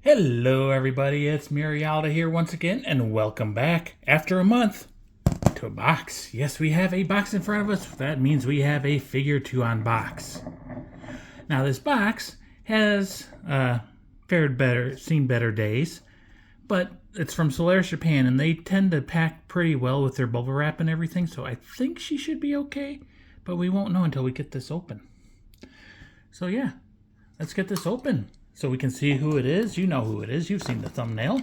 Hello everybody, it's Murialda here once again, and welcome back after a month to a box. Yes, we have a box in front of us. That means we have a figure to unbox. Now this box has seen better days, but it's from Solaris Japan, and they tend to pack pretty well with their bubble wrap and everything, so I think she should be okay, but we won't know until we get this open. So yeah, let's get this open so we can see who it is. You know who it is. You've seen the thumbnail.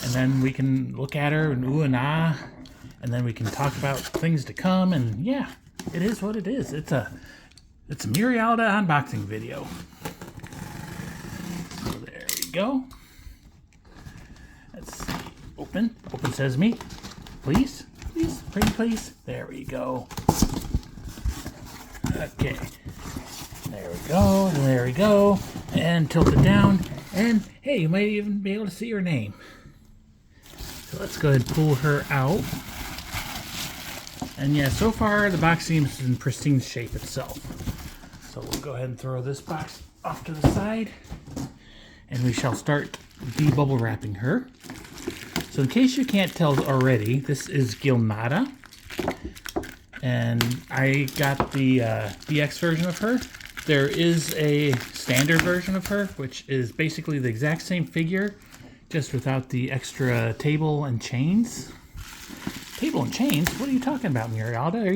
And then we can look at her and ooh and ah, and then we can talk about things to come, and yeah, it is what it is. It's a Murialda unboxing video. So there we go. Let's see. Open sesame. Please. Please. There we go. Okay. There we go. And tilt it down. And hey, you might even be able to see her name. So let's go ahead and pull her out. And yeah, so far the box seems in pristine shape itself. So we'll go ahead and throw this box off to the side. And we shall start de-bubble wrapping her. So in case you can't tell already, this is Gilnada. And I got the DX version of her. There is a standard version of her, which is basically the exact same figure, just without the extra table and chains. Table and chains? What are you talking about, Murialda?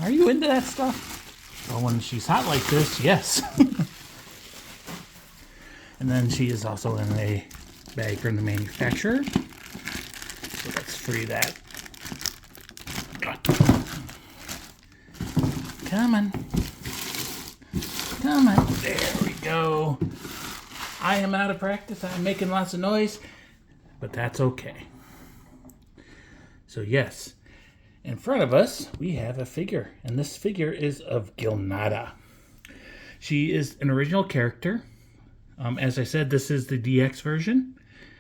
Are you into that stuff? Well, when she's hot like this, yes. And then she is also in a bag from the manufacturer. So let's free that. Come on. There we go. I am out of practice. I'm making lots of noise, but that's okay. So yes, in front of us, we have a figure, and this figure is of Gilnada. She is an original character. As I said, this is the DX version.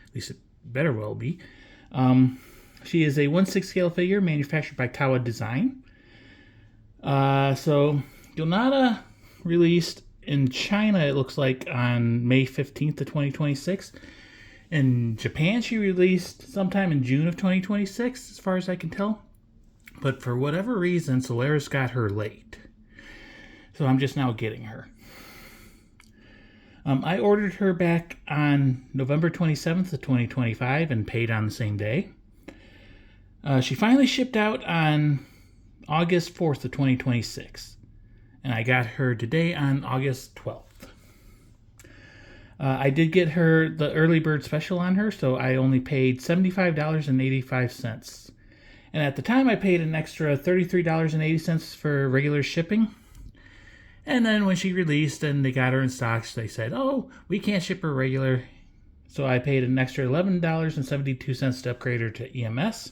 At least it better well be. She is a 1/6 scale figure manufactured by Kawa Design. So Gilnada released in China, it looks like, on May 15th of 2026. In Japan, she released sometime in June of 2026, as far as I can tell. But for whatever reason, Solaris got her late. So I'm just now getting her. I ordered her back on November 27th of 2025 and paid on the same day. She finally shipped out on August 4th of 2026. And I got her today on August 12th. I did get her the early bird special on her, so I only paid $75.85. And at the time, I paid an extra $33.80 for regular shipping. And then when she released and they got her in stocks, they said, oh, we can't ship her regular. So I paid an extra $11.72 to upgrade her to EMS.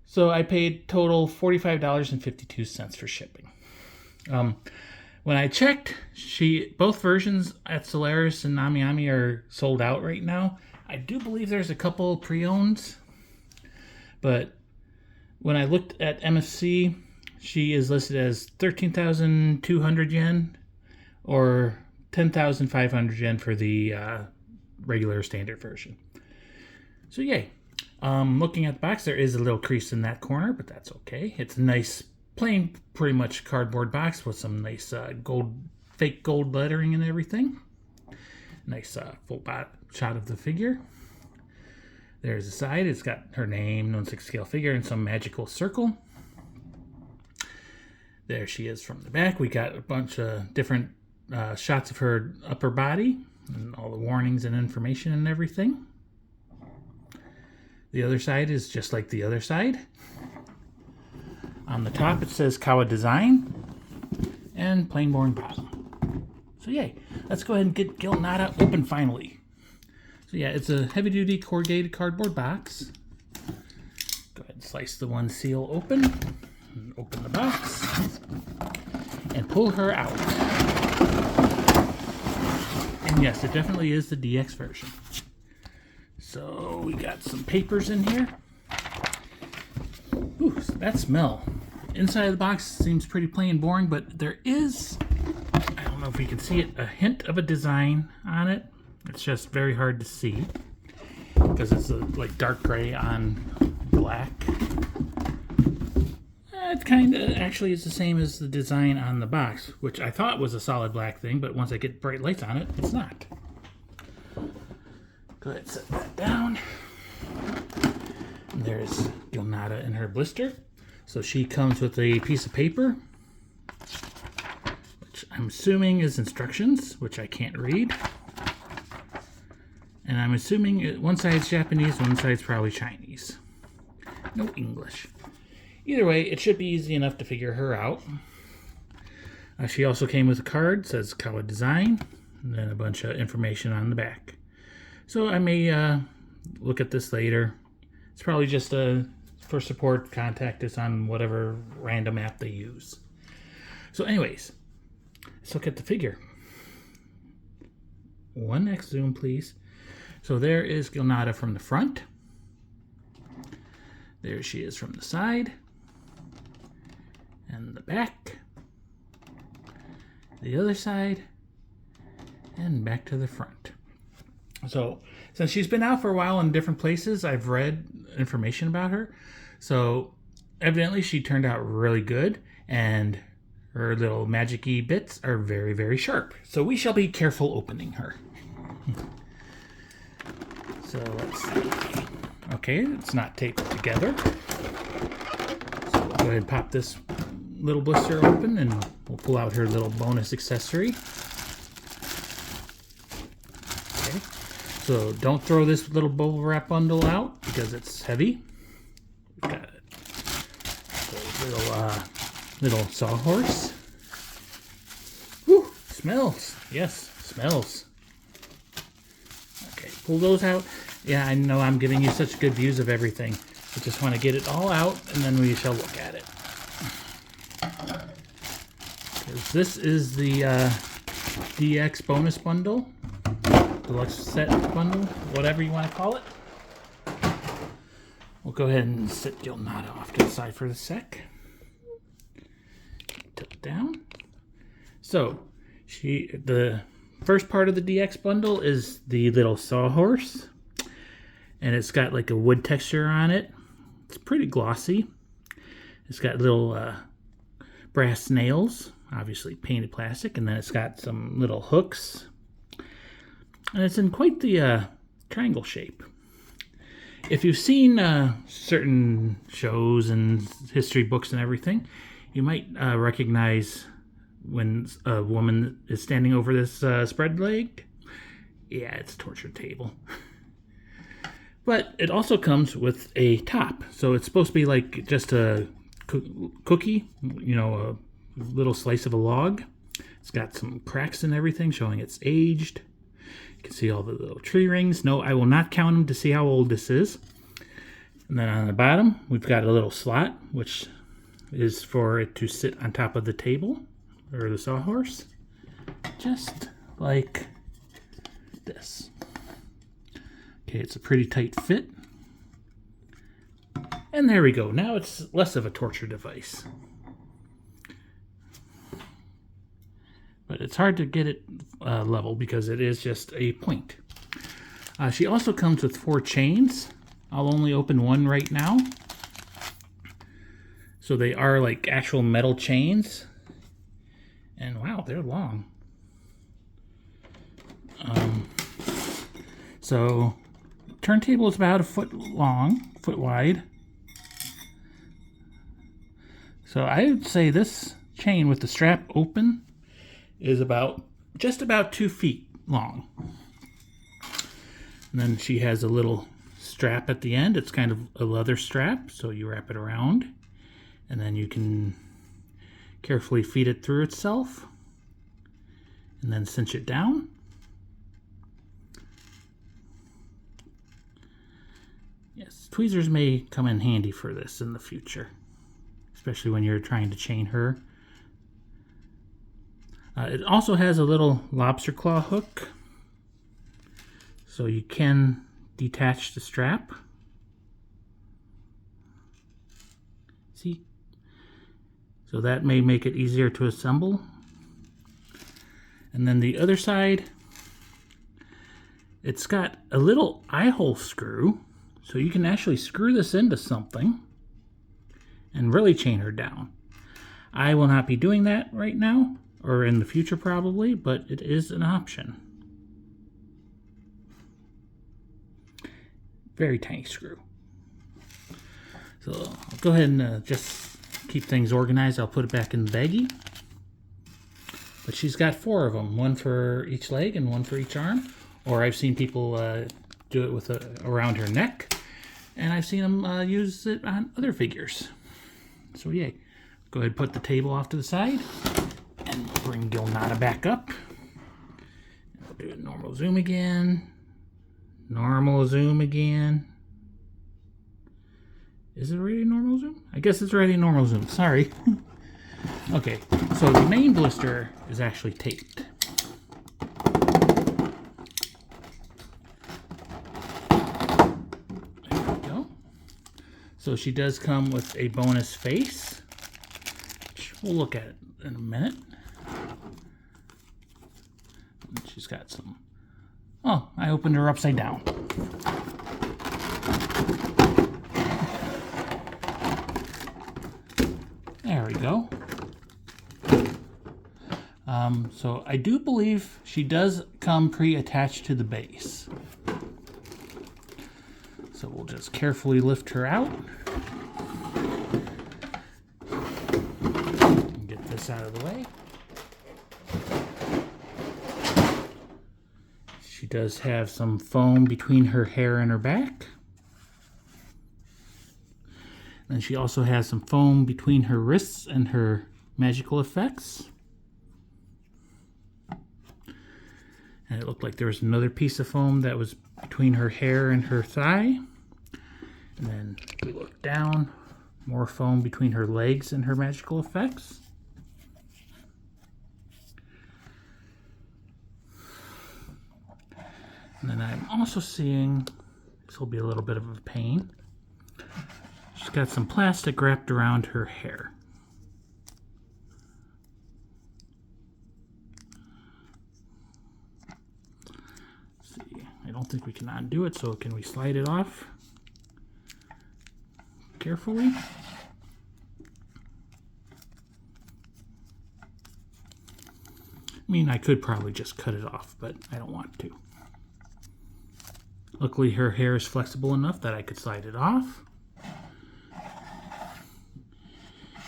So I paid total $45.52 for shipping. When I checked, both versions at Solaris and Nami are sold out right now. I do believe there's a couple pre-owns, but when I looked at MFC, she is listed as 13,200 yen or 10,500 yen for the regular standard version. So yay. Looking at the box, there is a little crease in that corner, but that's okay. It's a nice plain, pretty much cardboard box with some nice fake gold lettering and everything. Nice full shot of the figure. There's the side. It's got her name, 1/6 scale figure, and some magical circle. There she is from the back. We got a bunch of different shots of her upper body and all the warnings and information and everything. The other side is just like the other side. On the top, it says Kawa Design and plain boring bottom. So yay, let's go ahead and get Gilnada open finally. So yeah, it's a heavy-duty corrugated cardboard box. Go ahead and slice the one seal open, and open the box, and pull her out. And yes, it definitely is the DX version. So we got some papers in here. Ooh, that smell. Inside of the box seems pretty plain and boring, but there is, I don't know if you can see it, a hint of a design on it. It's just very hard to see because it's like dark gray on black. It kind of actually is the same as the design on the box, which I thought was a solid black thing, but once I get bright lights on it, it's not. Go ahead and set that down. And there's Gilnada in her blister. So she comes with a piece of paper, which I'm assuming is instructions, which I can't read. And I'm assuming one side's Japanese, one side's probably Chinese. No English. Either way, it should be easy enough to figure her out. She also came with a card, says Kawa Design, and then a bunch of information on the back. So I may look at this later. It's probably just for support, contact us on whatever random app they use. So anyways, let's look at the figure. 1x zoom, please. So there is Gilnada from the front. There she is from the side. And the back, the other side, and back to the front. So since she's been out for a while in different places, I've read information about her. So evidently she turned out really good, and her little magic-y bits are very, very sharp. So we shall be careful opening her. So let's see. Okay, it's not taped together. So we'll go ahead and pop this little blister open, and we'll pull out her little bonus accessory. Okay, so don't throw this little bubble wrap bundle out because it's heavy. We've got a little sawhorse. Whew, smells. Yes, smells. Okay, pull those out. Yeah, I know I'm giving you such good views of everything. I just want to get it all out, and then we shall look at it. This is the DX bonus bundle, Deluxe set bundle, whatever you want to call it. We'll go ahead and sit Gilnada off to the side for a sec. Tilt down. So, the first part of the DX bundle is the little sawhorse, and it's got like a wood texture on it. It's pretty glossy. It's got little brass nails, obviously painted plastic, and then it's got some little hooks, and it's in quite the triangle shape. If you've seen certain shows and history books and everything, you might recognize when a woman is standing over this spread leg. Yeah, it's a torture table. But it also comes with a top, so it's supposed to be like just a cookie, you know, a little slice of a log. It's got some cracks and everything showing it's aged. You can see all the little tree rings. No, I will not count them to see how old this is. And then on the bottom, we've got a little slot, which is for it to sit on top of the table or the sawhorse, just like this. Okay, it's a pretty tight fit. And there we go. Now it's less of a torture device. But it's hard to get it level because it is just a point. She also comes with 4 chains. I'll only open one right now. So they are like actual metal chains. And wow, they're long. So turntable is about 1 foot long, 1 foot wide. So I would say this chain with the strap open is just about 2 feet long. And then she has a little strap at the end. It's kind of a leather strap, so you wrap it around, and then you can carefully feed it through itself, and then cinch it down. Yes, tweezers may come in handy for this in the future, especially when you're trying to chain her. It also has a little lobster claw hook, so you can detach the strap. See? So that may make it easier to assemble. And then the other side It's got a little eye hole screw, so you can actually screw this into something and really chain her down. I will not be doing that right now, or in the future probably, but it is an option. Very tiny screw. So I'll go ahead and just keep things organized. I'll put it back in the baggie. But she's got 4 of them, one for each leg and one for each arm. Or I've seen people do it with around her neck, and I've seen them use it on other figures. So yeah, go ahead and put the table off to the side and bring Gilnada back up. We'll do a normal zoom again. Normal zoom again. Is it already normal zoom? I guess it's already normal zoom. Sorry. Okay, so the main blister is actually taped. There we go. So she does come with a bonus face, which we'll look at it in a minute. And she's got some... Oh, I opened her upside down. There we go. So I do believe she does come pre-attached to the base. So we'll just carefully lift her out. Get this out of the way. She does have some foam between her hair and her back. And she also has some foam between her wrists and her magical effects. And it looked like there was another piece of foam that was between her hair and her thigh. And then we look down, more foam between her legs and her magical effects. And then I'm also seeing, this will be a little bit of a pain, she's got some plastic wrapped around her hair. Let's see, I don't think we can undo it, so can we slide it off carefully? I mean, I could probably just cut it off, but I don't want to. Luckily, her hair is flexible enough that I could slide it off.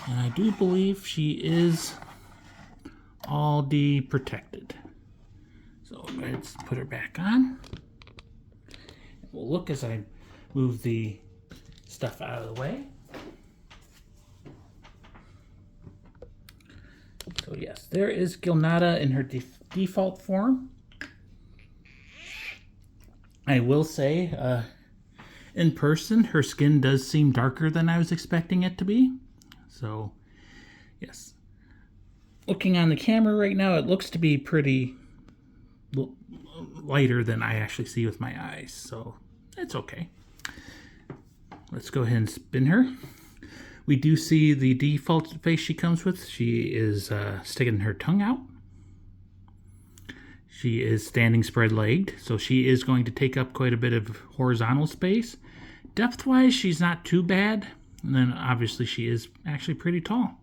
And I do believe she is all protected. So let's put her back on. We'll look as I move the stuff out of the way. So yes, there is Gilnada in her default form. I will say, in person, her skin does seem darker than I was expecting it to be. So, yes. Looking on the camera right now, it looks to be pretty lighter than I actually see with my eyes. So, it's okay. Let's go ahead and spin her. We do see the default face she comes with. She is sticking her tongue out. She is standing spread-legged, so she is going to take up quite a bit of horizontal space. Depth-wise, she's not too bad. And then, obviously, she is actually pretty tall.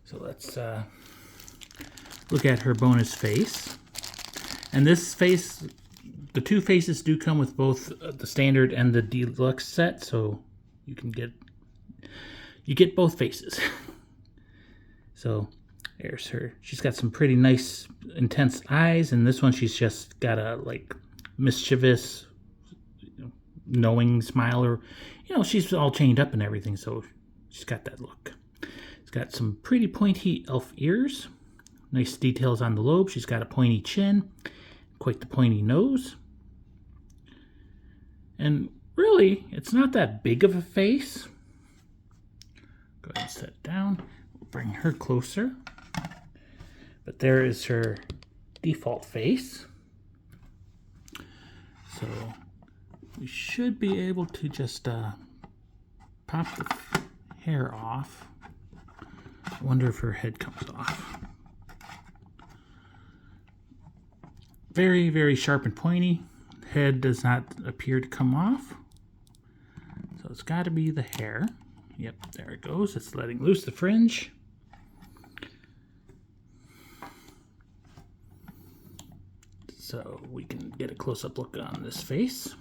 So let's look at her bonus face. And this face, the 2 faces do come with both the standard and the deluxe set, so you get both faces. So there's her. She's got some pretty nice, intense eyes, and this one she's just got a like mischievous, knowing smile, or she's all chained up and everything, so she's got that look. She's got some pretty pointy elf ears, nice details on the lobe. She's got a pointy chin, quite the pointy nose, and really, it's not that big of a face. Go ahead and set it down. We'll bring her closer. But there is her default face. So we should be able to just pop the hair off. I wonder if her head comes off. very, very sharp and pointy. Head does not appear to come off. So it's got to be the hair. Yep, there it goes. It's letting loose the fringe. So we can get a close-up look on this face.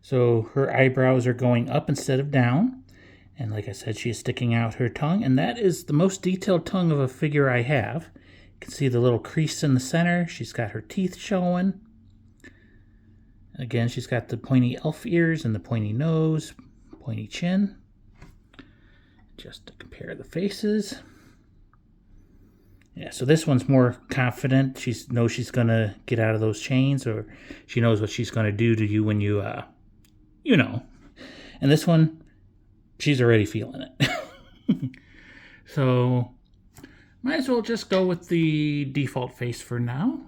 So her eyebrows are going up instead of down. And like I said, she is sticking out her tongue. And that is the most detailed tongue of a figure I have. You can see the little crease in the center. She's got her teeth showing. Again, she's got the pointy elf ears and the pointy nose, pointy chin. Just to compare the faces. Yeah, so this one's more confident. She knows she's going to get out of those chains, or she knows what she's going to do to you when you, you know. And this one, she's already feeling it. So, might as well just go with the default face for now.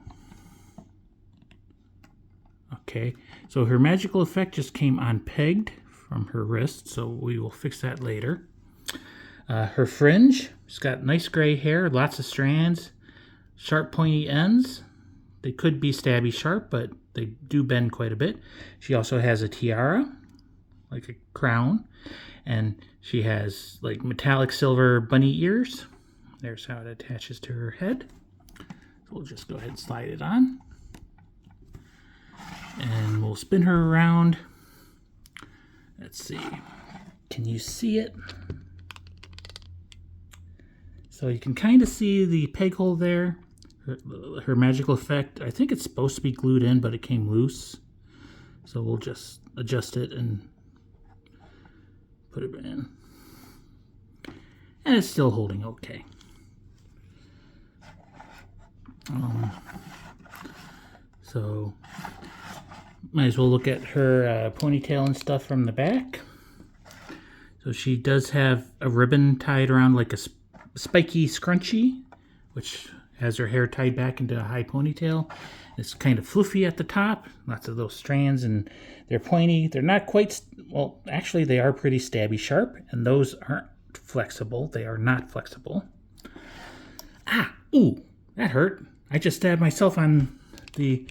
Okay, so her magical effect just came unpegged from her wrist, so we will fix that later. Her fringe, she's got nice gray hair, lots of strands, sharp pointy ends. They could be stabby sharp, but they do bend quite a bit. She also has a tiara, like a crown, and she has like metallic silver bunny ears. There's how it attaches to her head. So we'll just go ahead and slide it on. And we'll spin her around. Let's see. Can you see it? So you can kind of see the peg hole there. Her magical effect, I think it's supposed to be glued in, but it came loose. So we'll just adjust it and put it in. And it's still holding okay. So might as well look at her ponytail and stuff from the back. So she does have a ribbon tied around like a spiky scrunchie, which has her hair tied back into a high ponytail. It's kind of floofy at the top, lots of those strands, and they're pointy. They're not quite, well, actually they are pretty stabby sharp, and those aren't flexible. They are not flexible. Ah, ooh, that hurt. I just stabbed myself on the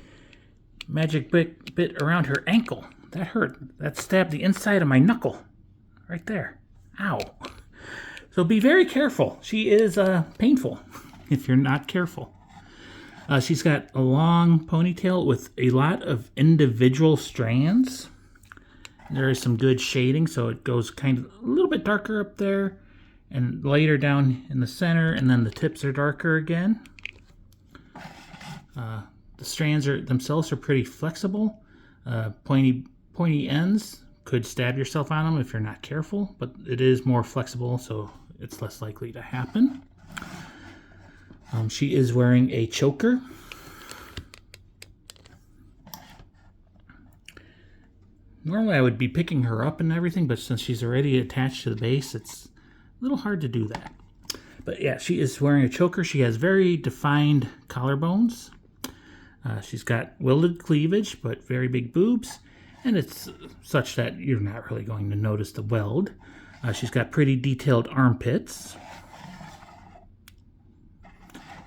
magic bit around her ankle. That hurt. That stabbed the inside of my knuckle. Right there. Ow. So be very careful. She is painful if you're not careful. She's got a long ponytail with a lot of individual strands. There is some good shading, so it goes kind of a little bit darker up there and lighter down in the center, and then the tips are darker again. The strands themselves are pretty flexible. Pointy ends. Could stab yourself on them if you're not careful, but it is more flexible, so it's less likely to happen. She is wearing a choker. Normally I would be picking her up and everything, but since she's already attached to the base, it's a little hard to do that. But yeah, she is wearing a choker. She has very defined collarbones. She's got welded cleavage, but very big boobs. And it's such that you're not really going to notice the weld. She's got pretty detailed armpits.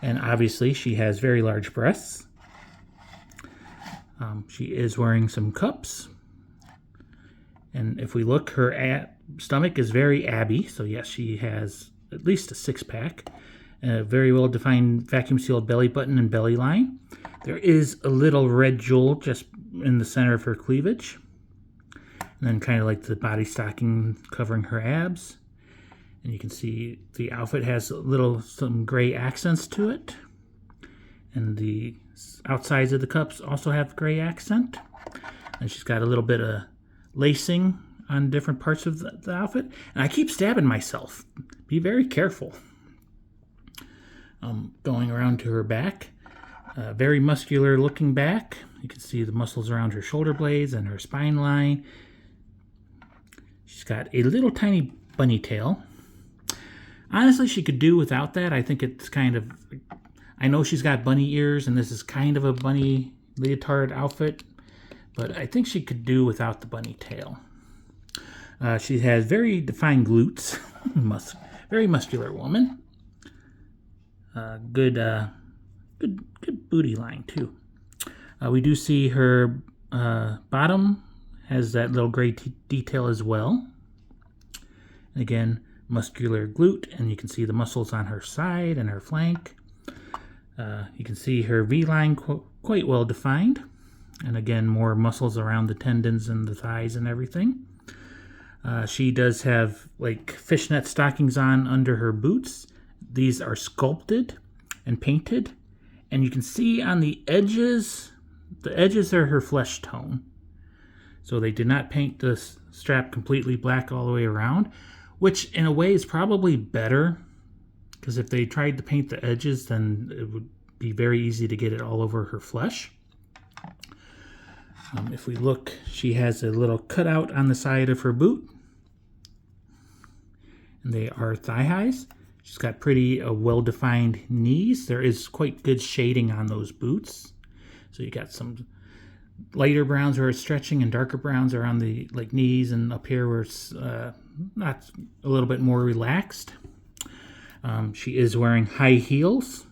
And obviously she has very large breasts. She is wearing some cups. And if we look, her stomach is very abby. So yes, she has at least a six-pack. A very well-defined vacuum-sealed belly button and belly line. There is a little red jewel just in the center of her cleavage. And then kind of like the body stocking covering her abs. And you can see the outfit has some gray accents to it. And the outsides of the cups also have gray accent. And she's got a little bit of lacing on different parts of the outfit. And I keep stabbing myself. Be very careful. Going around to her back. Very muscular looking back. You can see the muscles around her shoulder blades and her spine line. She's got a little tiny bunny tail. Honestly, she could do without that. I think it's kind of... I know she's got bunny ears, and this is kind of a bunny leotard outfit, but I think she could do without the bunny tail. She has very defined glutes. Very muscular woman. Good good booty line too. We do see her bottom has that little gray detail as well. And again, muscular glute, and you can see the muscles on her side and her flank. You can see her V-line quite well defined. And again, more muscles around the tendons and the thighs and everything. She does have like fishnet stockings on under her boots. These are sculpted and painted. And you can see on the edges are her flesh tone. So they did not paint the strap completely black all the way around, which in a way is probably better, because if they tried to paint the edges, then it would be very easy to get it all over her flesh. If we look, she has a little cutout on the side of her boot, and they are thigh highs. She's got pretty well-defined knees. There is quite good shading on those boots. So you got some lighter browns where it's stretching, and darker browns are on the knees and up here where it's not a little bit more relaxed. She is wearing high heels.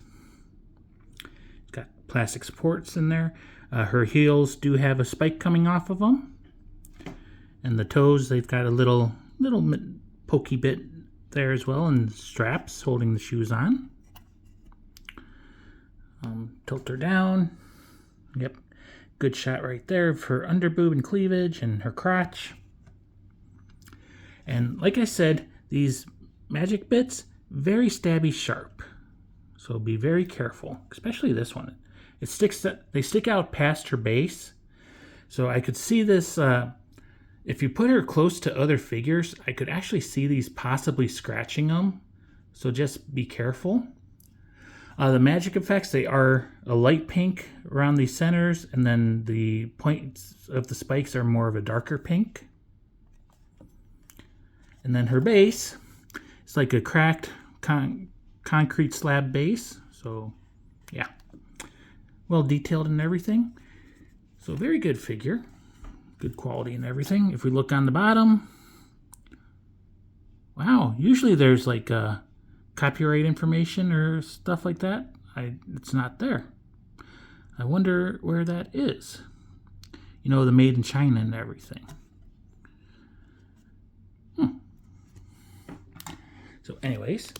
Got plastic supports in there. Her heels do have a spike coming off of them, and the toes, they've got a little pokey bit there as well, and straps holding the shoes on. Tilt her down. Yep, good shot right there of her underboob and cleavage and her crotch. And like I said, these magic bits, very stabby sharp, so be very careful, especially this one. They stick out past her base, so I could see this. If you put her close to other figures, I could actually see these possibly scratching them, so just be careful. The magic effects, they are a light pink around the centers, and then the points of the spikes are more of a darker pink. And then her base, it's like a cracked concrete slab base, so yeah. Well detailed and everything. So very good figure. Good quality and everything. If we look on the bottom, wow, usually there's like copyright information or stuff like that. It's not there. I wonder where that is. You know, the made in China and everything. So anyways,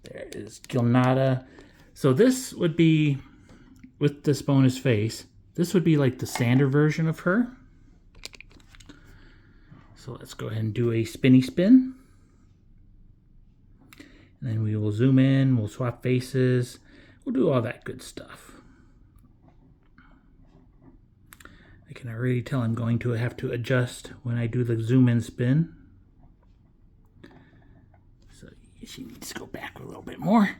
there is Gilnada. So this would be, with this bonus face, this would be like the standard version of her. So let's go ahead and do a spinny spin. And then we will zoom in, we'll swap faces, we'll do all that good stuff. I can already tell I'm going to have to adjust when I do the zoom in spin. So she needs to go back a little bit more.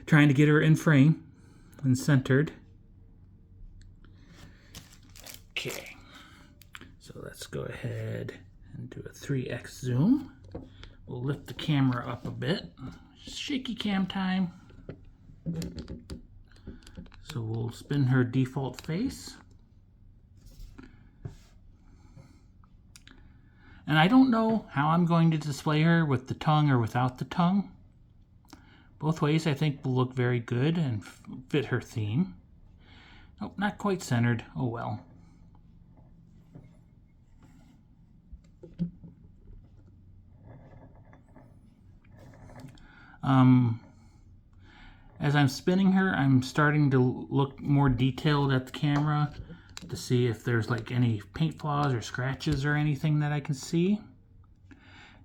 Trying to get her in frame and centered. Okay, so let's go ahead and do a 3x zoom. We'll lift the camera up a bit. Shaky cam time. So we'll spin her default face. And I don't know how I'm going to display her with the tongue or without the tongue. Both ways I think will look very good and fit her theme. Oh, not quite centered. Oh well. As I'm spinning her, I'm starting to look more detailed at the camera to see if there's like any paint flaws or scratches or anything that I can see.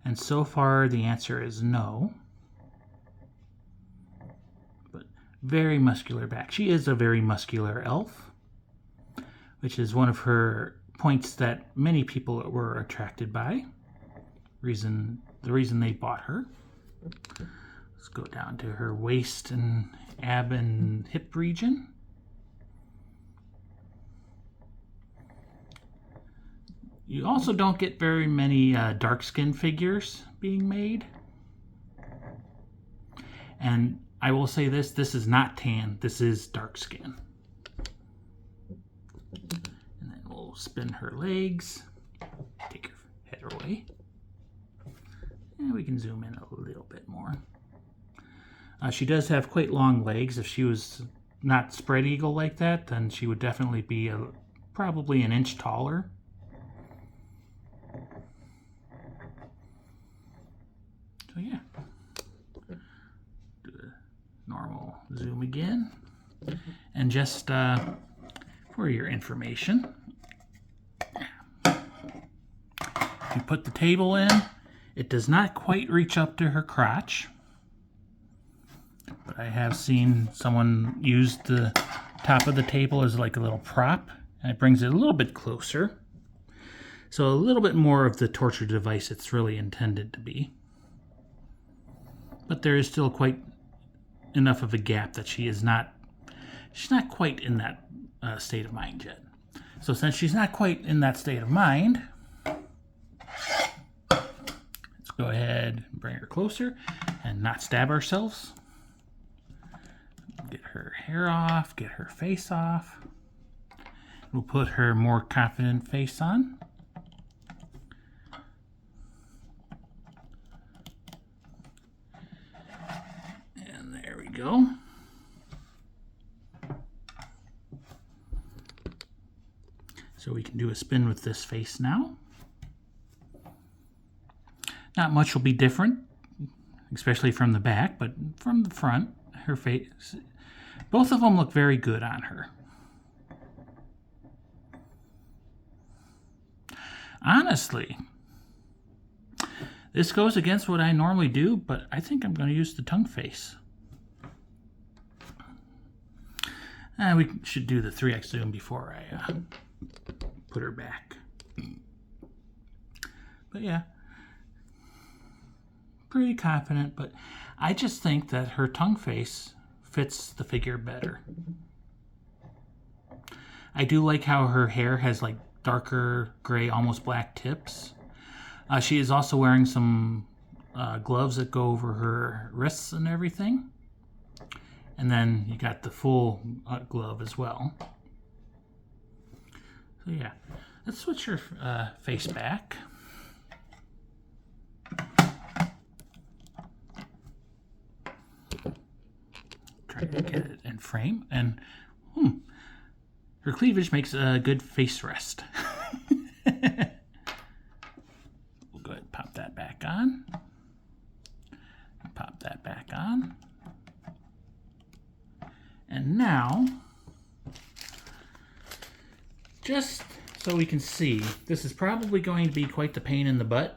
And so far the answer is no. But very muscular back. She is a very muscular elf, which is one of her points that many people were attracted by. The reason they bought her. Let's go down to her waist and ab and hip region. You also don't get very many dark skin figures being made. And I will say this is not tan, this is dark skin. And then we'll spin her legs, take her head away. And we can zoom in a little bit more. She does have quite long legs. If she was not spread eagle like that, then she would definitely be probably an inch taller. So yeah, do the normal zoom again, and just for your information, if you put the table in, it does not quite reach up to her crotch. But I have seen someone use the top of the table as like a little prop, and it brings it a little bit closer. So a little bit more of the torture device it's really intended to be. But there is still quite enough of a gap that she's not quite in that state of mind yet. So since she's not quite in that state of mind, let's go ahead and bring her closer and not stab ourselves. Get her hair off, get her face off. We'll put her more confident face on. And there we go. So we can do a spin with this face now. Not much will be different, especially from the back, but from the front, her face, both of them look very good on her. Honestly, this goes against what I normally do, but I think I'm going to use the tongue face. We should do the 3x zoom before I put her back. But yeah, pretty confident, but I just think that her tongue face fits the figure better. I do like how her hair has like darker gray, almost black tips. She is also wearing some gloves that go over her wrists and everything. And then you got the full glove as well. So yeah, let's switch her face back. Try to get it in frame, and her cleavage makes a good face rest. We'll go ahead and pop that back on. Pop that back on. And now, just so we can see, this is probably going to be quite the pain in the butt.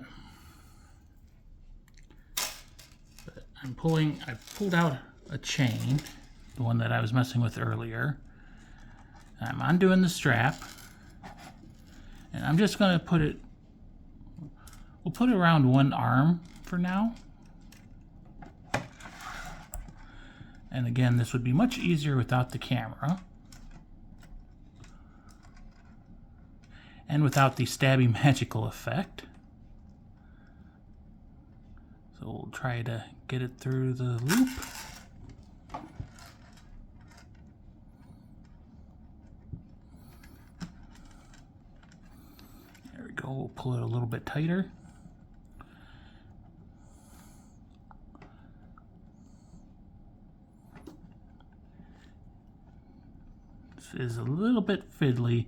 But I pulled out a chain, the one that I was messing with earlier. I'm undoing the strap, and I'm just going to we'll put it around one arm for now. And again, this would be much easier without the camera. And without the stabby magical effect. So we'll try to get it through the loop. There we go, we'll pull it a little bit tighter. Is a little bit fiddly,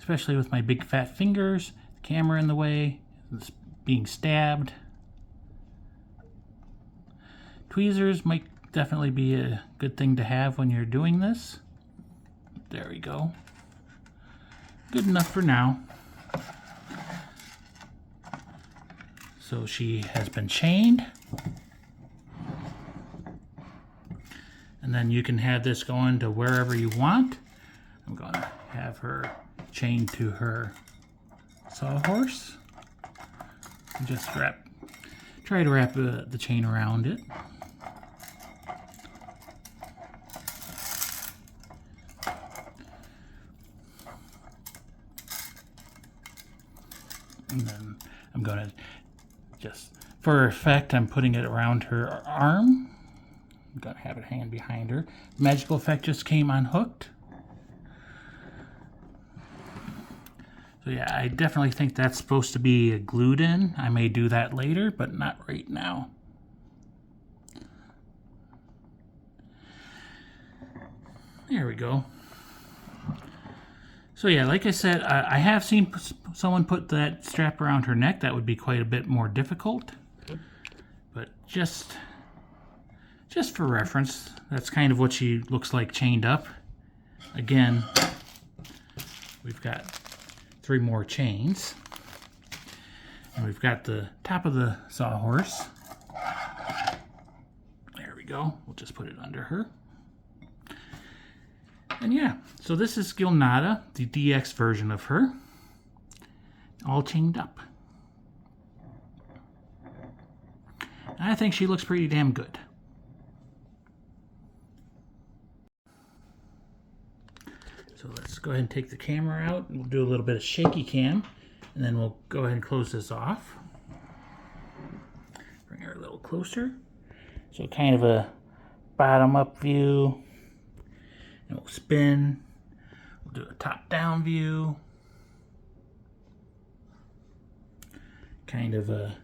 especially with my big fat fingers, camera in the way, being stabbed. Tweezers might definitely be a good thing to have when you're doing this. There we go. Good enough for now. So she has been chained. And then you can have this going to wherever you want. I'm going to have her chained to her sawhorse. And just try to wrap the chain around it. And then I'm going to just, for effect, I'm putting it around her arm. I'm going to have it hanging behind her. Magical effect just came unhooked. So yeah, I definitely think that's supposed to be glued in. I may do that later, but not right now. There we go. So yeah, like I said, I have seen someone put that strap around her neck. That would be quite a bit more difficult. But just for reference, that's kind of what she looks like chained up. Again, we've got 3 more chains. And we've got the top of the sawhorse. There we go. We'll just put it under her. And yeah, so this is Gilnada, the DX version of her, all chained up. And I think she looks pretty damn good. So let's go ahead and take the camera out, and we'll do a little bit of shaky cam, and then we'll go ahead and close this off. Bring her a little closer. So kind of a bottom-up view. And we'll spin. We'll do a top-down view. Kind of a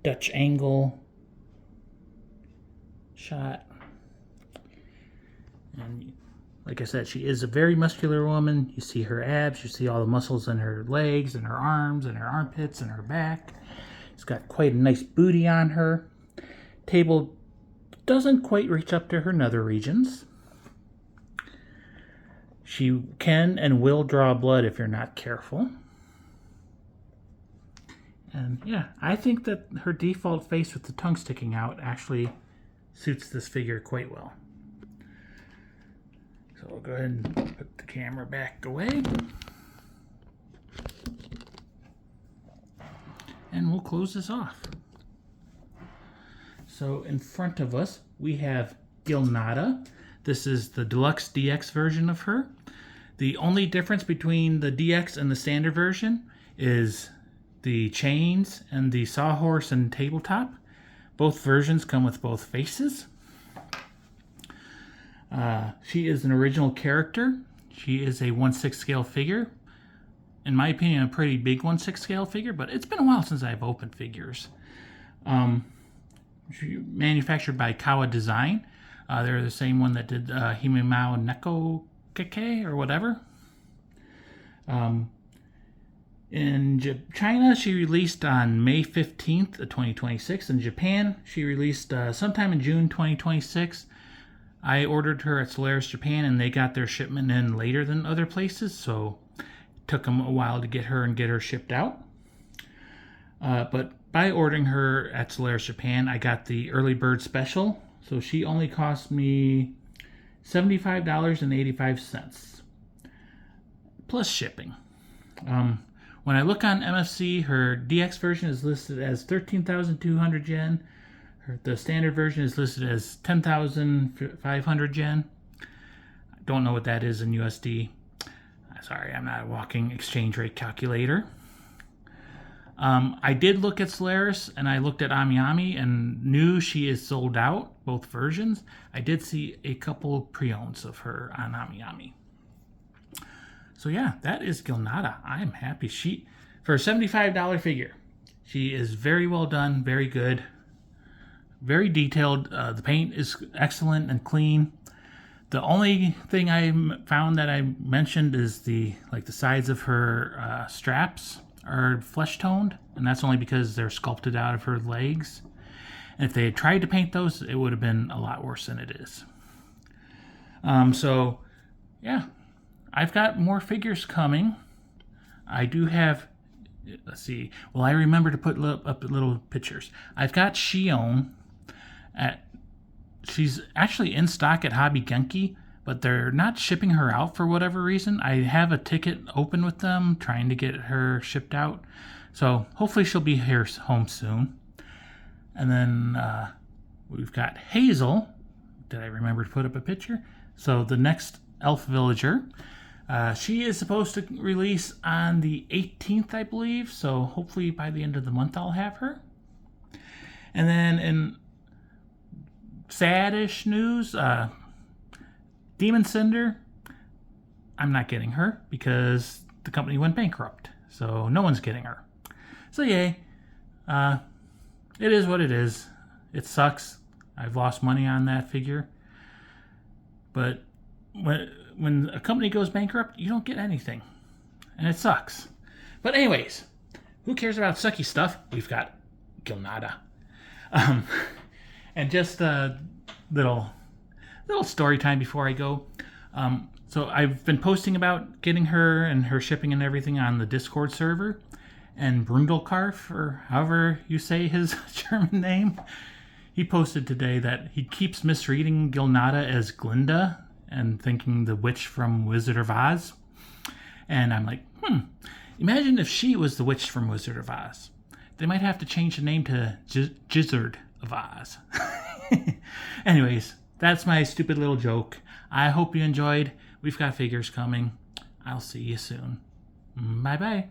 Dutch angle shot. And like I said, she is a very muscular woman. You see her abs, you see all the muscles in her legs and her arms and her armpits and her back. She's got quite a nice booty on her. Table doesn't quite reach up to her nether regions. She can and will draw blood if you're not careful. And yeah, I think that her default face with the tongue sticking out actually suits this figure quite well. So I'll go ahead and put the camera back away. And we'll close this off. So in front of us, we have Gilnada. This is the Deluxe DX version of her. The only difference between the DX and the standard version is the chains and the sawhorse and tabletop. Both versions come with both faces. She is an original character. She is a 1/6 scale figure. In my opinion, a pretty big 1/6 scale figure, but it's been a while since I've opened figures. She manufactured by Kawa Design. They're the same one that did Himemao Neko Keke or whatever. In China, she released on May 15th of 2026. In Japan, she released sometime in June 2026. I ordered her at Solaris Japan, and they got their shipment in later than other places, so it took them a while to get her shipped out. But by ordering her at Solaris Japan, I got the early bird special, so she only cost me $75.85 plus shipping. When I look on MFC, her DX version is listed as 13,200 yen. The standard version is listed as 10,500 yen. I don't know what that is in USD. Sorry, I'm not a walking exchange rate calculator. I did look at Solaris, and I looked at AmiAmi and knew she is sold out, both versions. I did see a couple pre-owns of her on AmiAmi. So yeah, that is Gilnada. I am happy. For a $75 figure, she is very well done, very good, very detailed. The paint is excellent and clean. The only thing I found that I mentioned is the sides of her straps are flesh toned, and that's only because they're sculpted out of her legs. And if they had tried to paint those, it would have been a lot worse than it is. So yeah, I've got more figures coming. I do have, let's see, well, I remember to put up little pictures. I've got Shion she's actually in stock at Hobby Genki, but they're not shipping her out for whatever reason. I have a ticket open with them trying to get her shipped out. So hopefully she'll be here home soon. And then we've got Hazel. Did I remember to put up a picture? So the next elf villager. She is supposed to release on the 18th, I believe. So hopefully by the end of the month I'll have her. And then in sad-ish news, Demon Cinder, I'm not getting her because the company went bankrupt. So no one's getting her. So yay. It is what it is. It sucks. I've lost money on that figure. But when a company goes bankrupt, you don't get anything. And it sucks. But anyways, who cares about sucky stuff? We've got Gilnada. And just a little story time before I go. So I've been posting about getting her and her shipping and everything on the Discord server. And Brundlekarf, or however you say his German name, he posted today that he keeps misreading Gilnada as Glinda and thinking the witch from Wizard of Oz. And I'm like, imagine if she was the witch from Wizard of Oz. They might have to change the name to Gizzard of Oz. Anyways, that's my stupid little joke. I hope you enjoyed. We've got figures coming. I'll see you soon. Bye-bye.